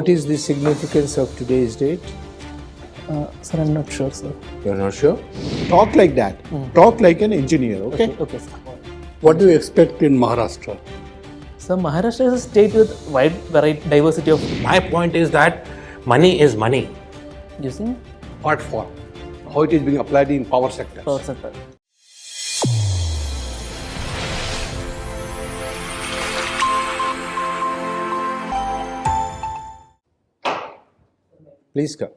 What is the significance of today's date? Sir, I'm not sure, sir. You're not sure? Talk like that. Talk like an engineer, okay? Okay, sir. What do you expect in Maharashtra? So Maharashtra is a state with wide variety, diversity of My point is that money is money. using What for? How it is being applied in power sector? power sector. Please come.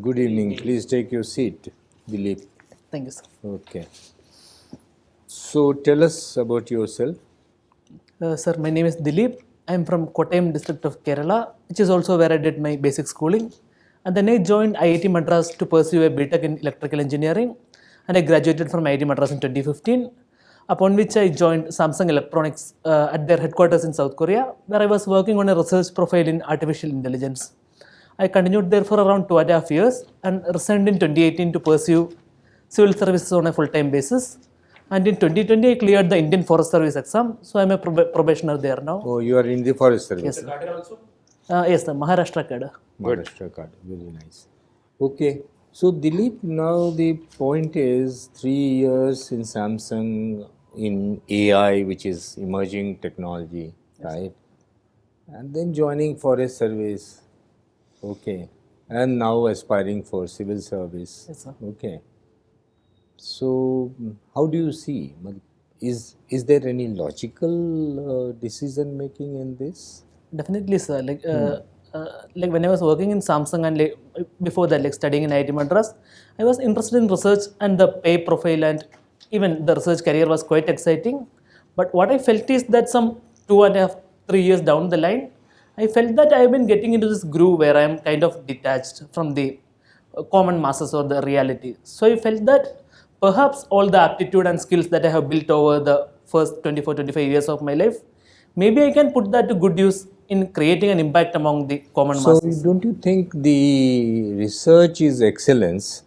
Good evening. Please take your seat, Dilip. Thank you, sir. Okay. So tell us about yourself. Sir, my name is Dilip. I'm from Kottayam district of Kerala, which is also where I did my basic schooling. And then I joined IIT Madras to pursue a BTech in electrical engineering. And I graduated from IIT Madras in 2015, upon which I joined Samsung Electronics at their headquarters in South Korea, where I was working on a research profile in artificial intelligence. I continued there for around 2.5 years and resigned in 2018 to pursue civil services on a full-time basis. And in 2020, I cleared the Indian Forest Service exam, so I'm a probationer there now. Oh, you are in the forest service. Yes, sir. Yes, sir. Maharashtra cadre. Maharashtra card. Very nice. Okay. So Dilip, now the point is 3 years in Samsung in AI, which is emerging technology, right? And then joining forest service. Okay. And now aspiring for civil service. Yes, sir. Okay. So how do you see? Is there any logical decision making in this? Definitely, sir. Like when I was working in Samsung and before that, like studying in IIT Madras, I was interested in research and the pay profile and even the research career was quite exciting. But what I felt is that some 2.5, 3 years down the line, I felt that I have been getting into this groove where I am kind of detached from the common masses or the reality. So I felt that perhaps all the aptitude and skills that I have built over the first 24-25 years of my life, maybe I can put that to good use in creating an impact among the common So masses. don't you think the research is excellence,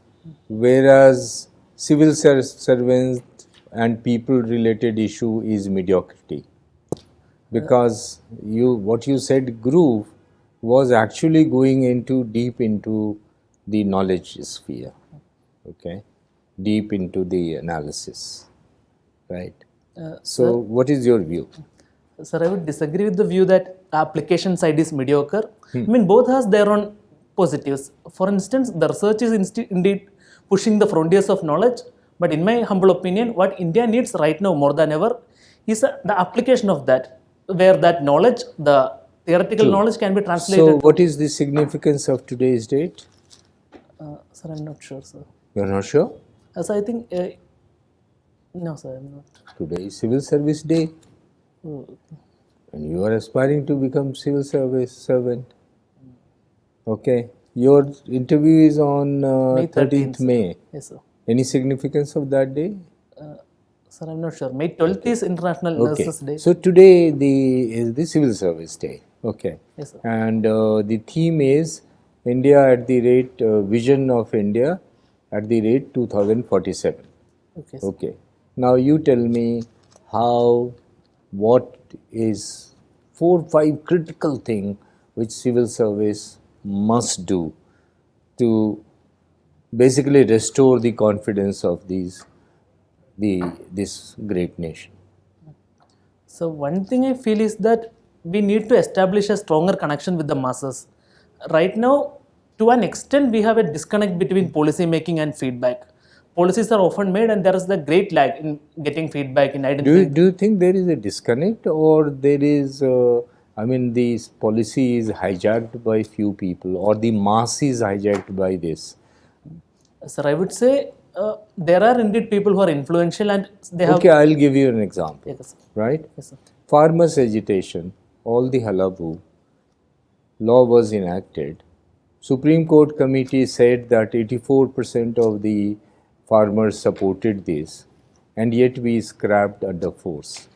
whereas civil servant and people related issue is mediocrity? Because what you said groove was actually going into deep into the knowledge sphere, okay, deep into the analysis, right? So what is your view? Sir, I would disagree with the view that application side is mediocre. I mean, both has their own positives. For instance, the research is indeed pushing the frontiers of knowledge. But in my humble opinion, what India needs right now more than ever is the application of that, where that knowledge, the theoretical knowledge can be translated. So what is the significance of today's date? Sir, I'm not sure, sir. You're not sure? So I think, no, sir, I'm not. Today is Civil Service Day. And you are aspiring to become civil service servant. Okay. Your interview is on 13th May. Yes, sir. Any significance of that day? Sir, I'm not sure. May 12th is International Nurses Day. So today is the Civil Service Day. Okay. Yes, sir. And the theme is India at the rate, vision of India at the rate 2047. Okay, sir. Okay. Now you tell me what is 4-5 critical thing which civil service must do to basically restore the confidence of this great nation. So one thing I feel is that we need to establish a stronger connection with the masses. Right now, to an extent, we have a disconnect between policy making and feedback. Policies are often made and there is the great lag in getting feedback, in identifying. Do you think there is a disconnect, or there is, this policy is hijacked by few people, or the mass is hijacked by this? Sir, I would say there are indeed people who are influential and they have... Okay, I'll give you an example, Yes, sir. right? Yes, sir. Farmers' agitation, all the hullabaloo, law was enacted. Supreme Court committee said that 84% of the farmers supported this, and yet we scrapped under force.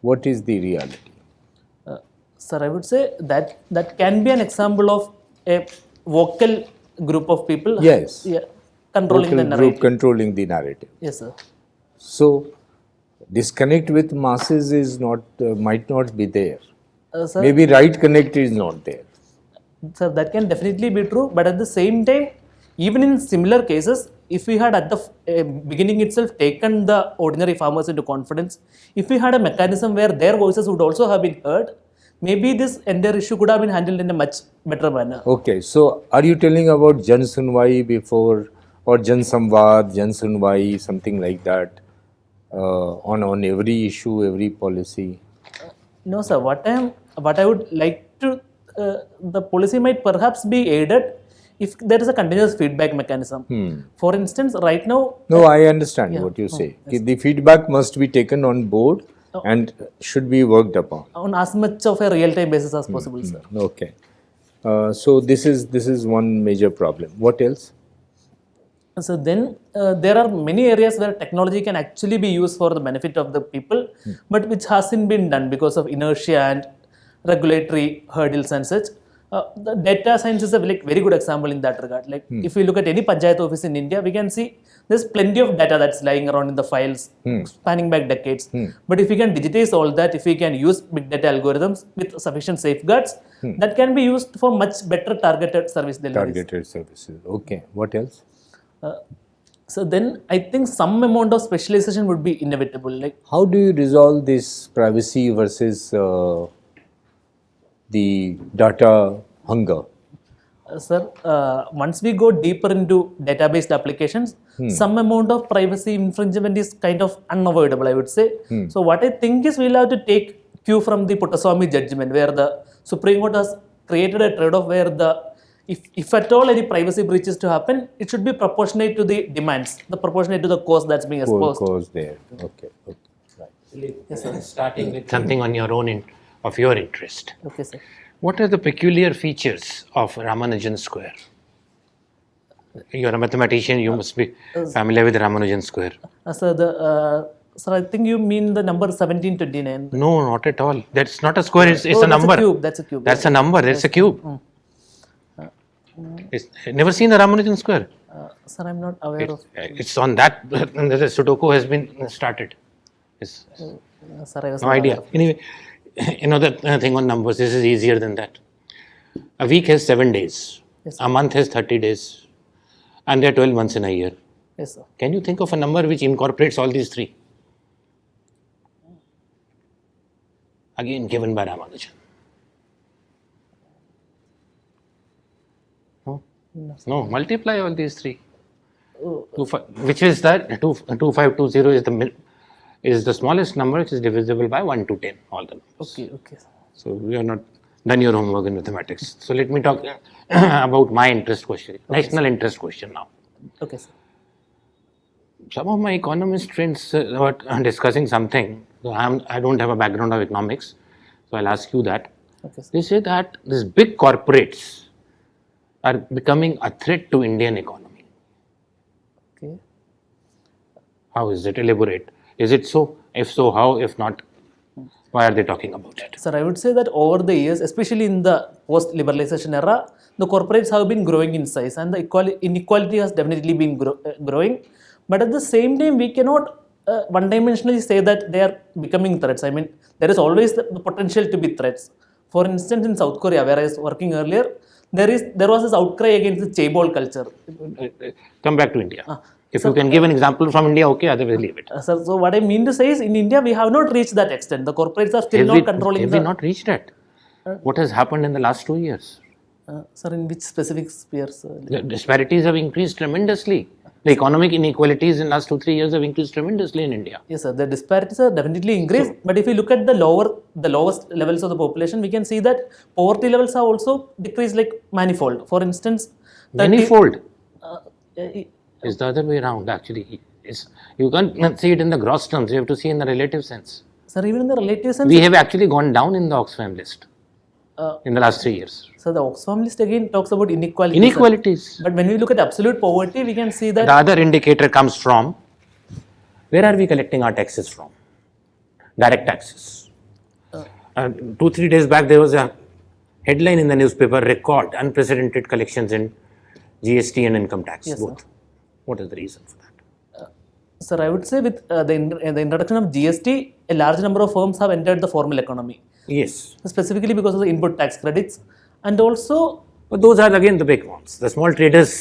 What is the reality? Sir, I would say that can be an example of a vocal group of people. Yes. Yeah, controlling Local the narrative. group controlling the narrative. Yes, sir. So, Disconnect with masses is not might not be there. Sir, Maybe right connect is not there. sir, that can definitely be true, but at the same time, even in similar cases, if we had at the beginning itself taken the ordinary farmers into confidence, if we had a mechanism where their voices would also have been heard, maybe this entire issue could have been handled in a much better manner. Okay, so are you telling about Jan Sunwai before or Jan Samvad, Jan Sunwai, something like that on every issue, every policy? No, sir. What I would like to, the policy might perhaps be aided if there is a continuous feedback mechanism. For instance, right now, No, I understand what you say. The feedback must be taken on board and should be worked upon. on as much of a real-time basis as possible, sir. Okay. So this is one major problem. What else? So then there are many areas where technology can actually be used for the benefit of the people, but which hasn't been done because of inertia and regulatory hurdles and such. The data science is a very good example in that regard. Like if we look at any panchayat office in India, we can see there's plenty of data that's lying around in the files, spanning back decades. But if we can digitize all that, if we can use big data algorithms with sufficient safeguards, that can be used for much better targeted service delivery. Targeted services. Okay. What else? So then I think some amount of specialization would be inevitable. Like How do you resolve this privacy versus the data hunger? Sir, once we go deeper into database applications, some amount of privacy infringement is kind of unavoidable, I would say. So what I think is we'll have to take cue from the Puttaswamy judgment, where the Supreme Court has created a trade-off where if at all any privacy breach is to happen, it should be proportionate to the demands, proportionate to the cost that's being exposed. Course there. Okay. Right. Starting with something on your own, of your interest. Okay, sir. What are the peculiar features of Ramanujan square? You're a mathematician, you must be familiar with Ramanujan square. Sir, I think you mean the number 1729. No, not at all. That's not a square, it's a That's number. a cube. That's a cube. That's a number, that's a cube. Never seen the Ramanujan square? Sir, I'm not aware of. It's on that, the Sudoku has been started. It's Sir, I was no not idea. Anyway, another thing on numbers, this is easier than that. A week has 7 days, Yes, a month has 30 days, and there are 12 months in a year. Yes, sir. Can you think of a number which incorporates all these three? Again, given by Ramanujan. No, multiply all these three. Which is that 2520 is the smallest number, which is divisible by 1 to 10, all the numbers. Okay, sir. So you have not done your homework in mathematics. So let me talk about my interest question, national interest question now. Okay, sir. Some of my economist friends were discussing something. So I don't have a background of economics, so I'll ask you that. Okay, sir. They say that these big corporates are becoming a threat to Indian economy. Okay. How is it? Elaborate. Is it so? If so, how? If not, why are they talking about it? Sir, I would say that over the years, especially in the post-liberalization era, the corporates have been growing in size and the inequality has definitely been growing. But at the same time, we cannot one-dimensionally say that they are becoming threats. I mean, there is always the potential to be threats. For instance, in South Korea, where I was working earlier, there was this outcry against the chaebol culture. Come back to India. If you can give an example from India, okay, otherwise leave it. Sir, so what I mean to say is, in India, we have not reached that extent. The corporates are still not controlling Have we not reached that? What has happened in the last 2 years? Sir, in which specific spheres? The disparities have increased tremendously. The economic inequalities in the last 2-3 years have increased tremendously in India. Yes, sir. The disparities are definitely increased. But if you look at the lowest levels of the population, we can see that poverty levels have also decreased like manifold. For instance, Manifold is the other way around. Actually, you can't see it in the gross terms. You have to see in the relative sense. Sir, even in the relative sense, We have actually gone down in the Oxfam list in the last 3 years. so the Oxfam list again talks about inequality. Inequalities. But when we look at absolute poverty, we can see that The other indicator comes from where are we collecting our taxes from? Direct taxes. 2-3 days back, there was a headline in the newspaper: record unprecedented collections in GST and income tax, Yes, both. What is the reason for that? Sir, I would say with the introduction of GST, a large number of firms have entered the formal economy, Yes. specifically because of the input tax credits, and also But those are again the big ones. The small traders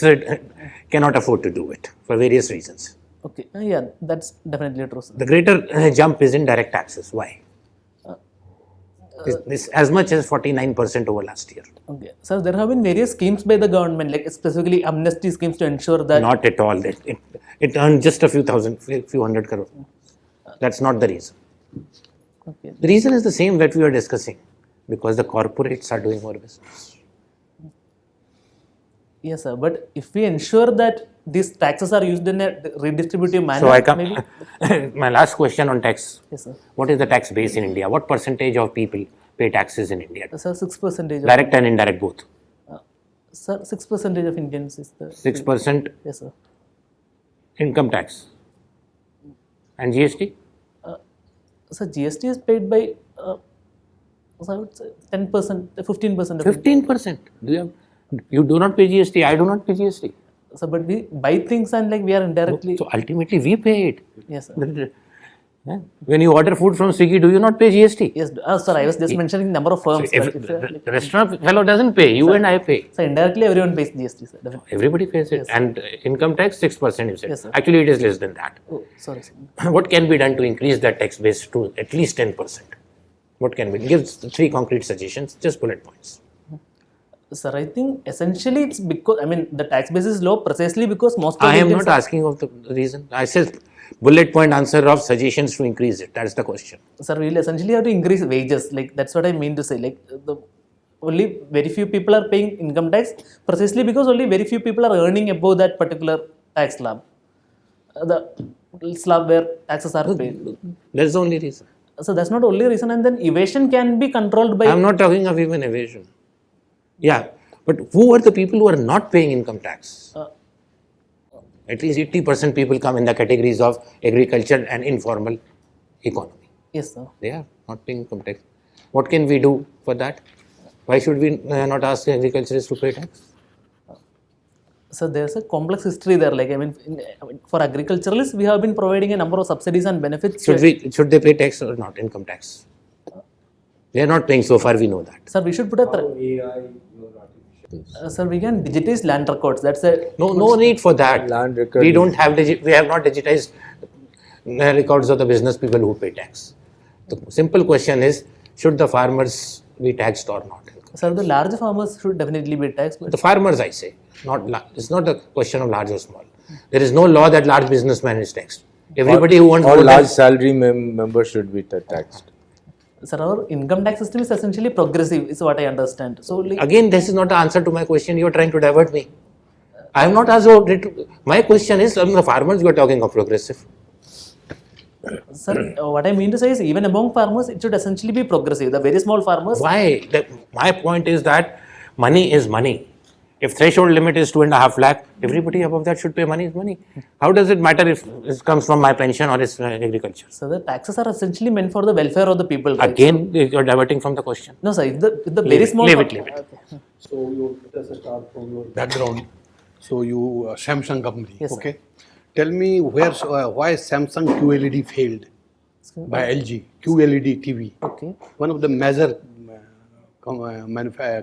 cannot afford to do it for various reasons. okay, yeah, that's definitely true, sir. The greater jump is in direct taxes. Why? This as much as 49% over last year. Okay, sir, there have been various schemes by the government, like specifically amnesty schemes to ensure that. Not at all. It earned just a few thousand, few hundred crore. That's not the reason. Okay. The reason is the same that we were discussing, because the corporates are doing more business. Yes, sir. But if we ensure that these taxes are used in a redistributive manner, So I come. maybe. My last question on tax. Yes, sir. What is the tax base in India? What percentage of people pay taxes in India? Sir, 6%. Direct and indirect both. Sir, 6% of Indians is the. 6% Yes, sir. income tax. And GST? So GST is paid by. So I would say 10%, 15% of. 15%. You do not pay GST. I do not pay GST. So, but we buy things and like we are indirectly. So ultimately, we pay it. Yes, sir. Yeah. When you order food from Swiggy, do you not pay GST? Yes, sir. I was just mentioning number of firms. If but if, the restaurant fellow doesn't pay, you and I pay. so indirectly, everyone pays GST, sir. Definitely. Everybody pays it. And income tax, 6%, you said. Yes, sir. Actually, it is less than that. Oh, sorry, sir. What can be done to increase that tax base to at least 10%? What can be? Give 3 concrete suggestions, just bullet points. Sir, I think essentially it's because, I mean, the tax base is low precisely because most of I the am Indians not asking of the reason. I said bullet point answer of suggestions to increase it. That's the question. Sir, we'll essentially have to increase wages. Like, that's what I mean to say. Like, only very few people are paying income tax precisely because only very few people are earning above that particular tax slab. The slab where taxes are paid. That's the only reason. So that's not only reason, and then evasion can be controlled by. I am not talking of even evasion. Yeah, but who are the people who are not paying income tax? At least 80% people come in the categories of agriculture and informal economy. Yes, sir. They are not paying income tax. What can we do for that? Why should we not ask agriculturists to pay tax? So there's a complex history there. Like, I mean, for agriculturalists, we have been providing a number of subsidies and benefits. Should they pay tax or not? Income tax. They are not paying so far. We know that. Sir, we should put a. Sir, we can digitize land records. That's a. No need for that. Land record We is- don't have. We have not digitized records of the business people who pay tax. The simple question is: should the farmers be taxed or not? Sir, the large farmers should definitely be taxed. But The farmers, I say, not. It's not a question of large or small. There is no law that large businessman is taxed. Everybody who wants All more large than- salary members should be taxed. sir, our income tax system is essentially progressive, is what I understand. So, like, Again, this is not the answer to my question. You are trying to divert me. I am not asked about it. My question is, the farmers you are talking of progressive. sir, what I mean to say is, even among farmers, it should essentially be progressive. The very small farmers. Why? My point is that money is money. If threshold limit is 2.5 lakh, everybody above that should pay money is money. How does it matter if it comes from my pension or it's agriculture? So the taxes are essentially meant for the welfare of the people. Right? Again, you are diverting from the question. No, sir. If the very small. Leave it. Okay. So you let us start from your background. So you Samsung company, Yes, sir. okay? Tell me why Samsung QLED failed by LG QLED TV, Okay. one of the major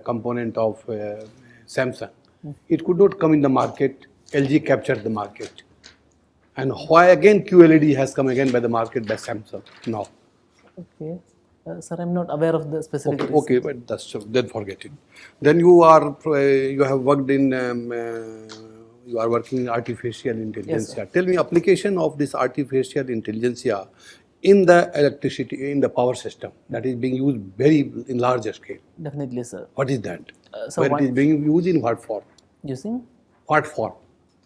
component of Samsung. It could not come in the market. LG captured the market, and why again QLED has come again by the market by Samsung now. Okay. Sir, I'm not aware of the specific. reason. Okay, but that's then forget it. Then you have worked in you are working in artificial intelligence. sir. Tell me application of this artificial intelligence in the electricity, in the power system that is being used very in larger scale. Definitely, sir. What is that? So Where it is being used in what form? Using What form?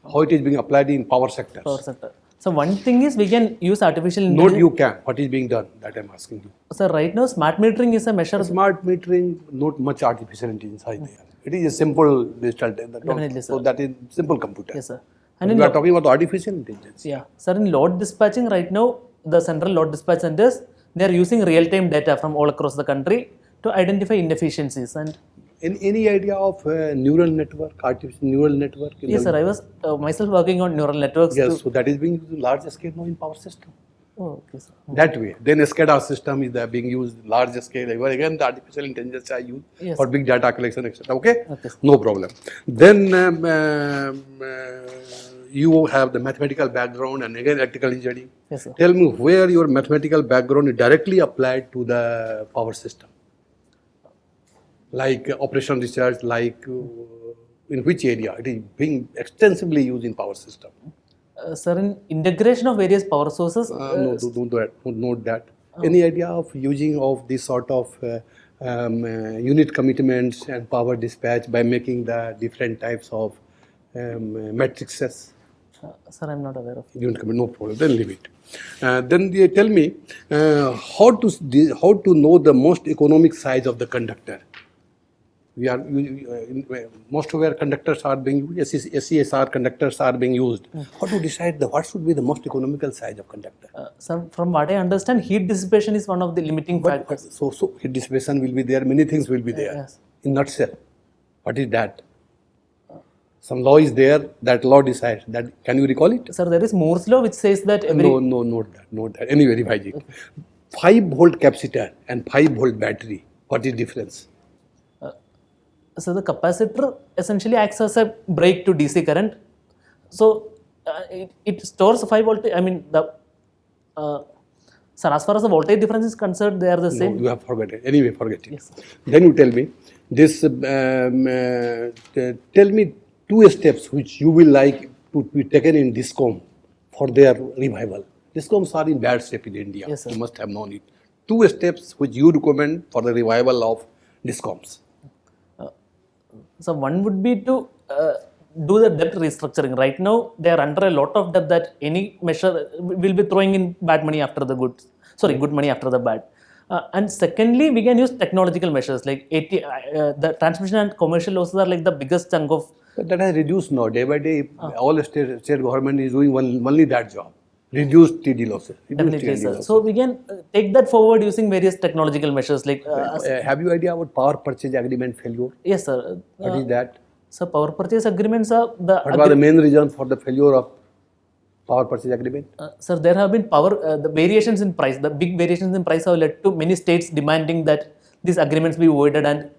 How it is being applied in power sectors? power sector. So one thing is we can use artificial Not intelligence. you can. What is being done? That I'm asking you. Sir, right now smart metering is a measure. Smart metering, not much artificial intelligence is there. It is a simple digital. Definitely, So sir. that is simple computer. Yes, sir. And And we in are talking about artificial intelligence. yeah, sir, in load dispatching right now, the central load dispatch centers, they are using real-time data from all across the country to identify inefficiencies. And Any idea of neural network, artificial neural network? Yes, sir. I was myself working on neural networks. Yes, to- so that is being used in large scale now in power system. Oh, okay, sir. That way. Then SCADA system is being used large scale. Again, the artificial intelligence are used Yes. for big data collection, etc. Okay? Okay, sir. No problem. Then you have the mathematical background and again electrical engineering. Yes, sir. Tell me where your mathematical background is directly applied to the power system. Like operation research, like in which area it is being extensively used in power system. Sir, in integration of various power sources, No, don't do that. Don't note that. Any idea of using of this sort of unit commitments and power dispatch by making the different types of matrices? sir, I'm not aware of. Unit commit, no problem. Then leave it. Then they tell me how to know the most economic size of the conductor. We are most of our conductors are being used. SCSR conductors are being used. How to decide what should be the most economical size of conductor? Sir, from what I understand, heat dissipation is one of the limiting factors. So heat dissipation will be there. Many things will be there. Yes. In nutshell, what is that? Some law is there. That law decides. That can you recall it? Sir, there is Moore's law which says that every No, note that. Anyway, revise it. 5-volt capacitor and 5-volt battery. What is difference? so the capacitor essentially acts as a brake to DC current. So it stores 5 voltage. I mean the sir, as far as the voltage difference is concerned, they are the No, same. you have forgotten. Anyway, forget it. Yes. Then you tell me this. Tell me 2 steps which you will like to be taken in DISCOM for their revival. DISCOMs are in bad shape in India. Yes, sir. You must have known it. 2 steps which you recommend for the revival of DISCOMs. So one would be to do the debt restructuring. Right now, they are under a lot of debt that any measure will be throwing in bad money after the good. Sorry, good money after the bad. And secondly, we can use technological measures like the transmission and commercial losses are like the biggest chunk of. But that has reduced now. Day by day, all state government is doing only that job. Reduce TD losses. Reduce Definitely, TD sir. losses. So we can take that forward using various technological measures like. Have you idea about power purchase agreement failure? Yes, sir. What is that? So power purchase agreements are the. What was the main reason for the failure of power purchase agreement? Sir, there have been the variations in price. The big variations in price have led to many states demanding that these agreements be voided and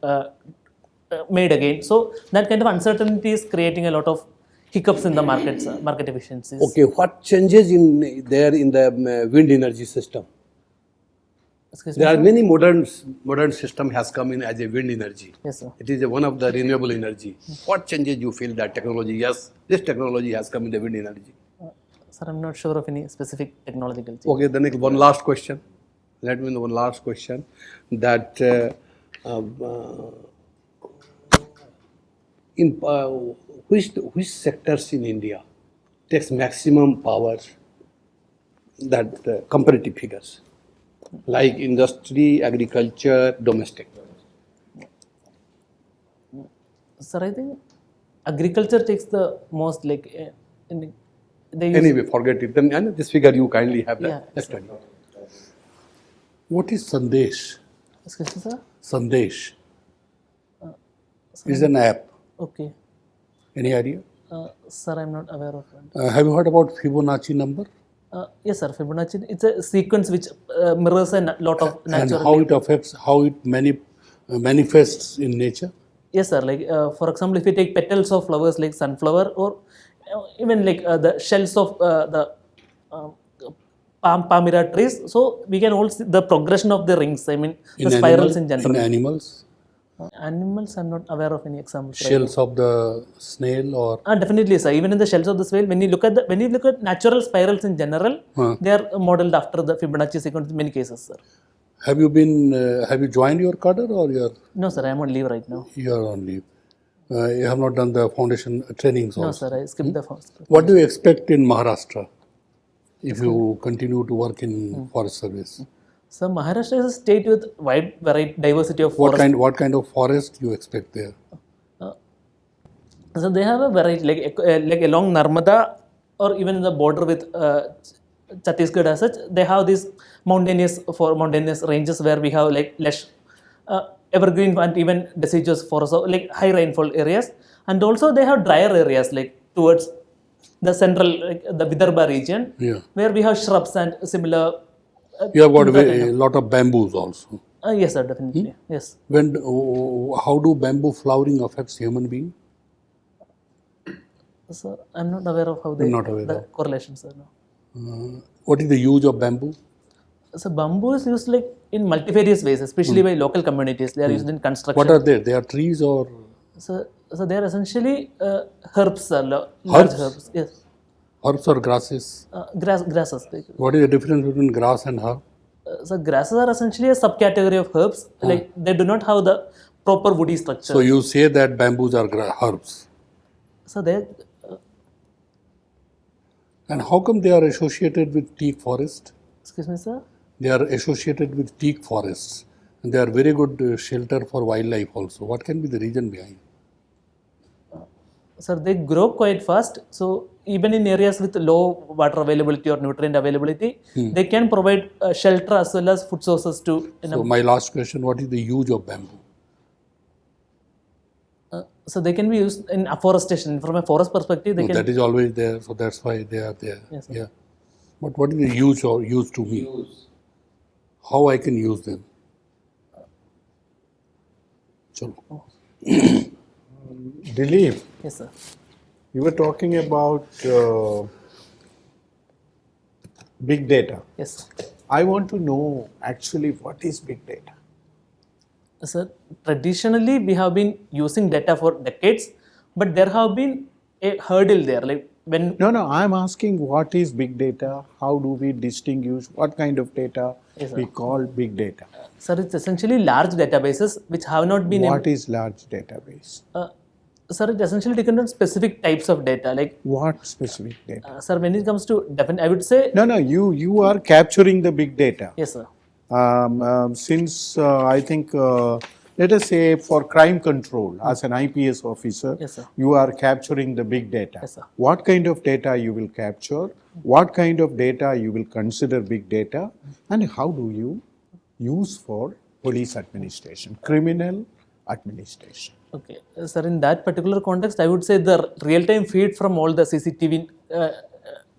made again. So that kind of uncertainty is creating a lot of hiccups in the markets, market efficiencies. Okay, what changes in the wind energy system? Excuse me, There are sir? many modern system has come in as a wind energy. Yes, sir. It is one of the renewable energy. What changes you feel that technology? Yes, this technology has come in the wind energy. Sir, I'm not sure of any specific technological change. Okay, then one last question. Let me know one last question. That in which sectors in India takes maximum power? That comparative figures like industry, agriculture, domestic. Sir, I think agriculture takes the most like. They use, Anyway, forget it. Then and this figure you kindly have Yeah, that. Let's study. What is Sandesh? excuse me, sir. Sandesh is an app. Okay. Any idea? Sir, I'm not aware of that. Have you heard about Fibonacci number Yes, sir. Fibonacci. It's a sequence which mirrors a lot of and natural. how it affects, how it manifests in nature? Yes, sir. Like for example, if you take petals of flowers like sunflower, or even like the shells of the palmyra trees, so we can also see the progression of the rings. I mean, the spirals in general. In animals, Animals, I'm not aware of any examples. Right? shells of the snail or Definitely, sir. Even in the shells of the snail, when you look at natural spirals in general, they are modeled after the Fibonacci sequence in many cases, sir. have you joined your cadre or No, sir. I'm on leave right now. you're on leave? You have not done the foundation trainings No, also. sir. I skipped the first. What do you expect in Maharashtra if you continue to work in forest service? So Maharashtra is a state with wide variety, diversity of What forests. what kind of forest you expect there? So they have a variety, like along Narmada or even in the border with Chhattisgarh as such, they have these mountainous ranges where we have like less evergreen and even deciduous forests, so like high rainfall areas, and also they have drier areas like towards the central, like the Vidarbha region, Yeah. where we have shrubs and similar. You have got a lot of bamboos also. Yes, sir, definitely. Yes. How do bamboo flowering affects human being? So I'm not aware of how they not aware the of. correlations are. No. What is the use of bamboo? So bamboo is used like in multifarious ways, especially by local communities. They are used in construction. What are they? They are trees or So they are essentially herbs, large herbs. Yes, herbs or grasses? grasses. What is the difference between grass and herb? So grasses are essentially a subcategory of herbs. Like they do not have the proper woody structure. So you say that bamboos are herbs. So they, And how come they are associated with teak forest? excuse me, sir. They are associated with teak forests. And they are very good shelter for wildlife also. What can be the reason behind? Sir, they grow quite fast. So even in areas with low water availability or nutrient availability, they can provide shelter as well as food sources to. So my last question, what is the use of bamboo? So they can be used in afforestation. From a forest perspective, they No, can. that is always there, so that's why they are there. Yes, sir. Yeah. But what is the use or use to me? How I can use them? Chalo. Dilip, Yes, sir. you were talking about big data. Yes. I want to know actually what is big data. Sir, traditionally we have been using data for decades, but there have been a hurdle there. Like when No, I'm asking what is big data? How do we distinguish what kind of data Yes, sir. we call big data? sir, it's essentially large databases which have not been. What is large database? Sir, it essentially depends on specific types of data. Like What specific data? sir, when it comes to I would say No, you are capturing the big data. yes, sir. Since I think, let us say for crime control, as an IPS officer, Yes, sir. you are capturing the big data. Yes, sir. What kind of data you will capture? What kind of data you will consider big data? And how do you use for police administration, criminal administration? Okay, sir. In that particular context, I would say the real-time feed from all the CCTV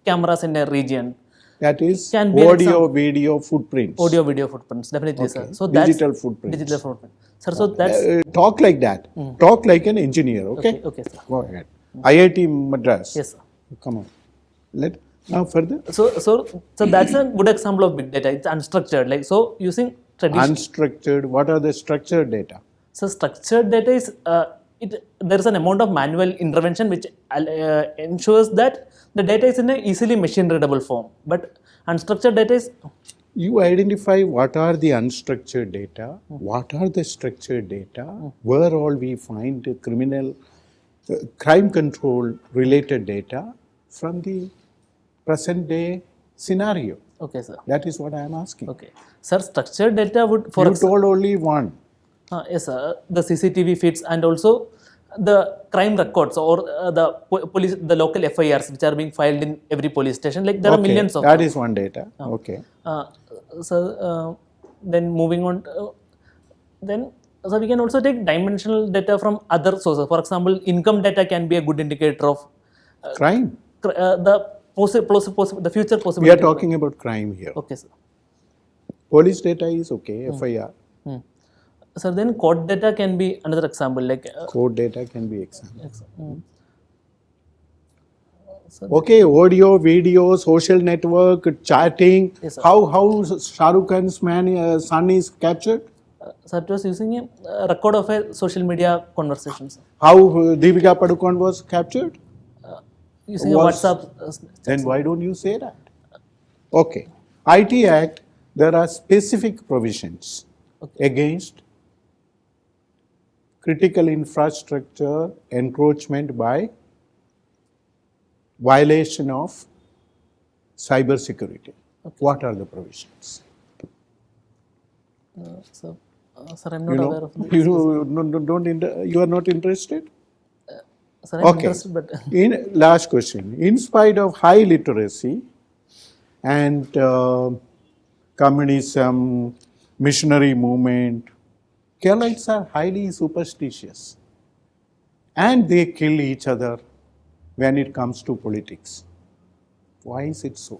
cameras in a region, That is Can be an audio, video, footprints. audio, video footprints, definitely, sir. Okay. So that's Digital footprints. Digital footprint, sir. So that's Talk like that. Talk like an engineer, okay? okay, sir. Go ahead. IIT Madras. Yes, sir. Come on. Now further. So that's a good example of big data. It's unstructured. Like so, using traditional. Unstructured. What are the structured data? So structured data is there is an amount of manual intervention which ensures that the data is in an easily machine readable form. But unstructured data is You identify what are the unstructured data, what are the structured data, where all we find the crime control related data from the present day scenario. okay, sir. That is what I am asking. Okay, sir. Structured data would for You told only one. yes, sir. The CCTV feeds and also the crime records or the police, the local FIRs which are being filed in every police station. Like there are millions of That them. is one data. Okay. So then moving on, then so we can also take dimensional data from other sources. For example, income data can be a good indicator of Crime. the the future possibility. We are talking about crime here. Okay, sir. Police data is okay, FIR. So then court data can be another example. Like Court data can be examined. Okay. Okay, audio, video, social network, chatting. Yes, sir. How Shah Rukh Khan's son is captured? So it was using a record of a social media conversations. How Deepika Padukone was captured? Using a Was- WhatsApp. Then why don't you say that? Okay. IT Act, there are specific provisions against critical infrastructure encroachment by violation of cyber security. What are the provisions? So, sir, I'm not aware of this. You are not interested? Sir, I'm Okay. interested, but Last question. In spite of high literacy and communism, missionary movement, Keralites are highly superstitious and they kill each other when it comes to politics. Why is it so?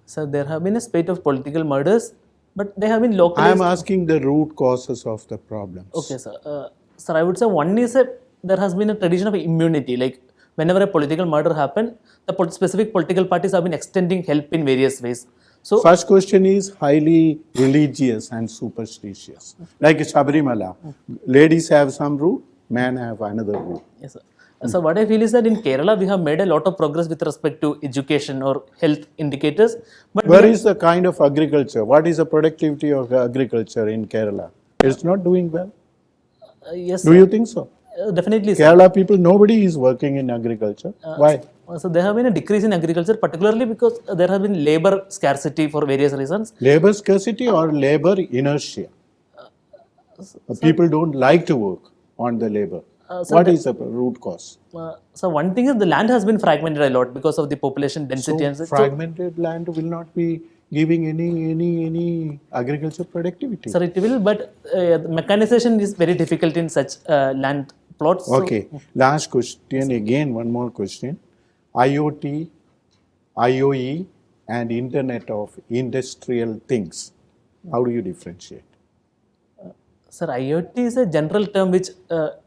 So there have been a spate of political murders, but they have been I localized. am asking the root causes of the problems. Okay, sir. Sir, I would say one is there has been a tradition of immunity. Like whenever a political murder happened, the specific political parties have been extending help in various ways. So, First question is highly religious and superstitious. Like Sabarimala, ladies have some rule, men have another rule. yes, sir. So what I feel is that in Kerala we have made a lot of progress with respect to education or health indicators. But Where is the kind of agriculture? What is the productivity of agriculture in Kerala? It's not doing well. Yes, Do you think so? definitely, sir. Kerala people, nobody is working in agriculture. Why? So there have been a decrease in agriculture, particularly because there have been labor scarcity for various reasons. Labor scarcity or labor inertia? People don't like to work on the labor. What is the root cause? So one thing is the land has been fragmented a lot because of the population density and so. Fragmented land will not be giving any agriculture productivity. Sir, it will, but the mechanization is very difficult in such land plots. So, Okay. Last question, again, one more question. IoT, IoE, and Internet of Industrial Things. How do you differentiate? sir, IoT is a general term which What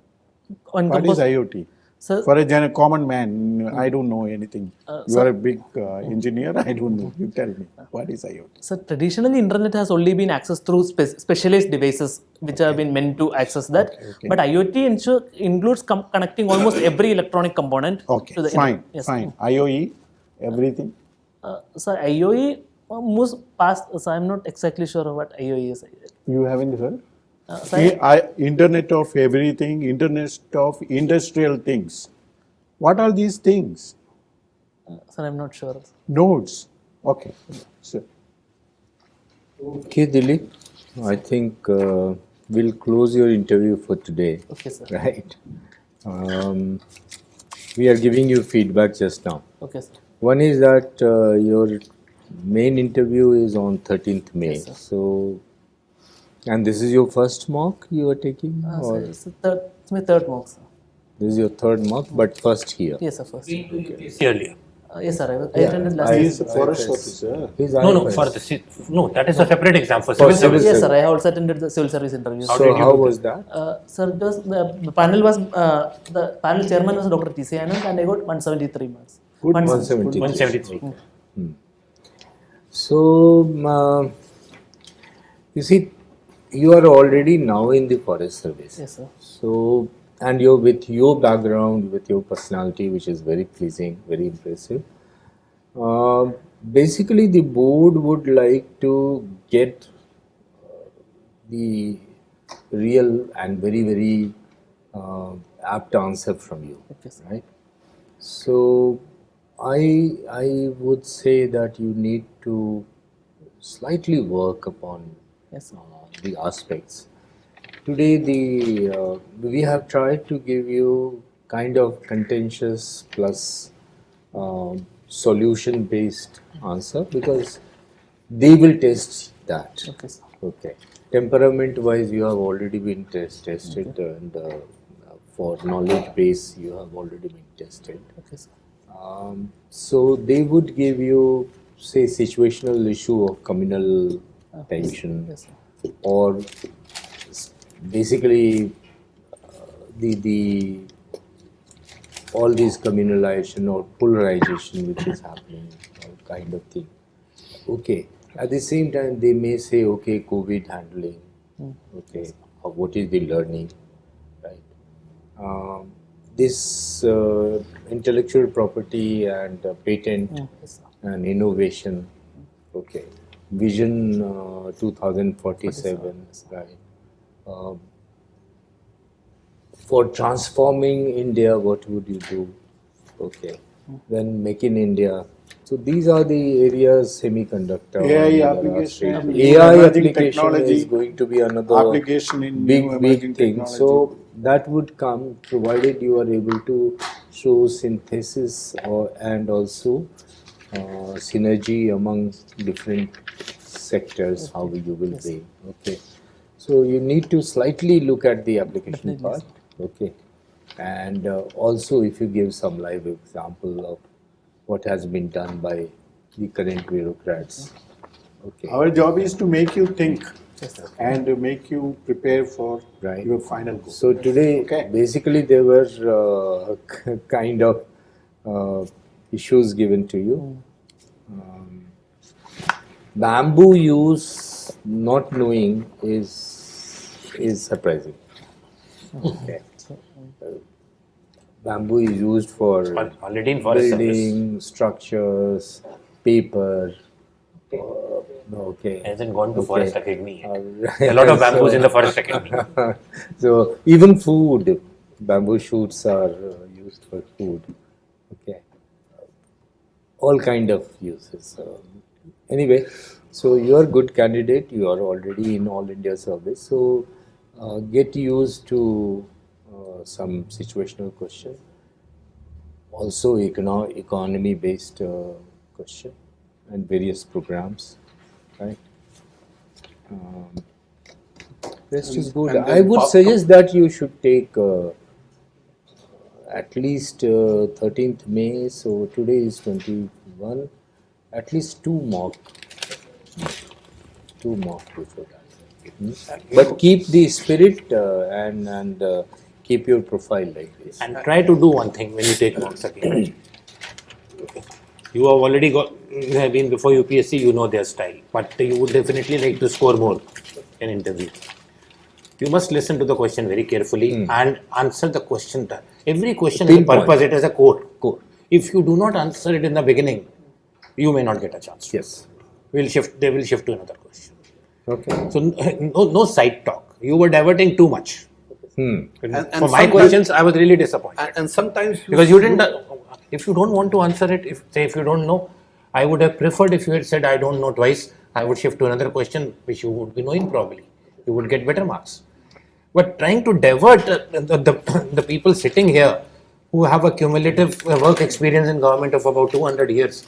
is encompasses. IoT? Sir, For a common man, I don't know anything. You are a big engineer, I don't know. You tell me, what is IoT? so traditionally, internet has only been accessed through specialized devices which have been meant to access that. Okay. But IoT includes connecting almost every electronic component Okay, to the fine, internet. Yes. fine. IoE, everything. So IoE moves past. So I'm not exactly sure what IoE is. You haven't heard? So Internet of everything, Internet of industrial things. What are these things? sir, I'm not sure. Nodes. Okay. So, Okay, Dilip, I think we'll close your interview for today, Okay, sir. right? We are giving you feedback just now. Okay, sir. One is that your main interview is on 13th May. Yes, sir. So, and this is your first mock you are taking? So Or it's my third mock, sir. this is your third mock, but first here? Yes, sir. First. Earlier. Yes, sir. I attended last he year. is a forest officer. His No, IFS. for the that is a separate exam for civil civil service. Yes, sir. I have also attended the civil service interviews. So how was that? Sir, it was, the panel was the panel chairman was Dr. T.C. Anand, and I got 173 marks. Good 173. 173. So, you see, you are already now in the forest service. Yes, sir. So, and you're with your background, with your personality, which is very pleasing, very impressive. Basically, the board would like to get the real and very, very apt answer from you, Okay, sir. right? So, I would say that you need to slightly work upon Yes, sir. the aspects. Today, we have tried to give you kind of contentious plus solution-based answer because they will test that. Okay, sir. Okay. Temperament-wise, you have already been tested, and for knowledge base, you have already been tested. Okay, sir. So they would give you, say, situational issue of communal tension, Yes, sir. or basically the all this communalization or polarization which is happening, kind of thing. Okay. At the same time, they may say, okay, COVID handling. Okay, what is the learning, right? This intellectual property and patent Yes, sir. and innovation. Okay, Vision 2047, right? For transforming India, what would you do? Okay, then Make in India. So these are the areas, semiconductor. AI and other application, aspects. new AI emerging application technology, is going to be another application in big, new big emerging thing. technology. So that would come provided you are able to show synthesis and also synergy among different sectors, how you will be. Okay. So you need to slightly look at the application part, okay, and also if you give some live example of what has been done by the current bureaucrats, okay. Our job is to make you think and to make you prepare for Right. your final goal. So today, Okay. basically, there were kind of issues given to you. Bamboo use, not knowing, is surprising. Okay. Bamboo is used for Already in forest service. building structures, paper. Okay. Hasn't gone to Okay. forest academy yet. Right. A lot of bamboos So- in the forest academy. So even food, bamboo shoots are used for food. Okay, all kind of uses. Anyway, so you are good candidate. You are already in All India service. So get used to some situational question. Also, economy based question and various programs. Right. Rest is good. and then I would pop- suggest that you should take at least 13th May. So today is 21. At least two mock before that. But keep the spirit and keep your profile like this. And try to do one thing when you take marks again. You have already been before UPSC, you know their style, but you would definitely like to score more in interview. You must listen to the question very carefully and answer the question. Every question has a Pinpoint. purpose, it has a core. Core. If you do not answer it in the beginning, you may not get a chance. Yes. They will shift to another question. Okay. So no side talk. You were diverting too much. And For my sometimes- questions, I was really disappointed. And sometimes Because you didn't, if you don't want to answer it, if you don't know, I would have preferred if you had said I don't know twice, I would shift to another question which you would be knowing probably. You would get better marks. But trying to divert the people sitting here who have a cumulative work experience in government of about 200 years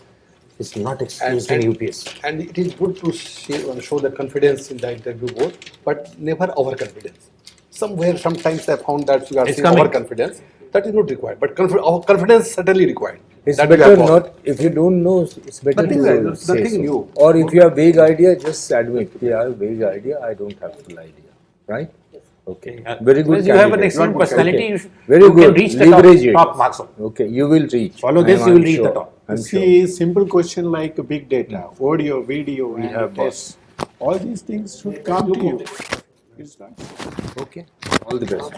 is not excused in UPS. And it is good to show the confidence in the interview board, but never overconfidence. Sometimes I found that you are It's saying coming. overconfidence. That is not required, but our confidence certainly required. It's That we better have not, if you don't know, it's better Nothing to like- say nothing so. new. Or if you have vague idea, just admit, yeah, I have vague idea, I don't have full idea. Right? Okay. Very good. Because you have an candidate. excellent Not good personality, candidate. you Very can good. reach the Leverage it. top marks. Okay, you will reach. Follow this, you will reach the top. I'm sure. See, simple question like big data, audio, video, and have tests. All these things should come to you. It's not. Okay. All the best.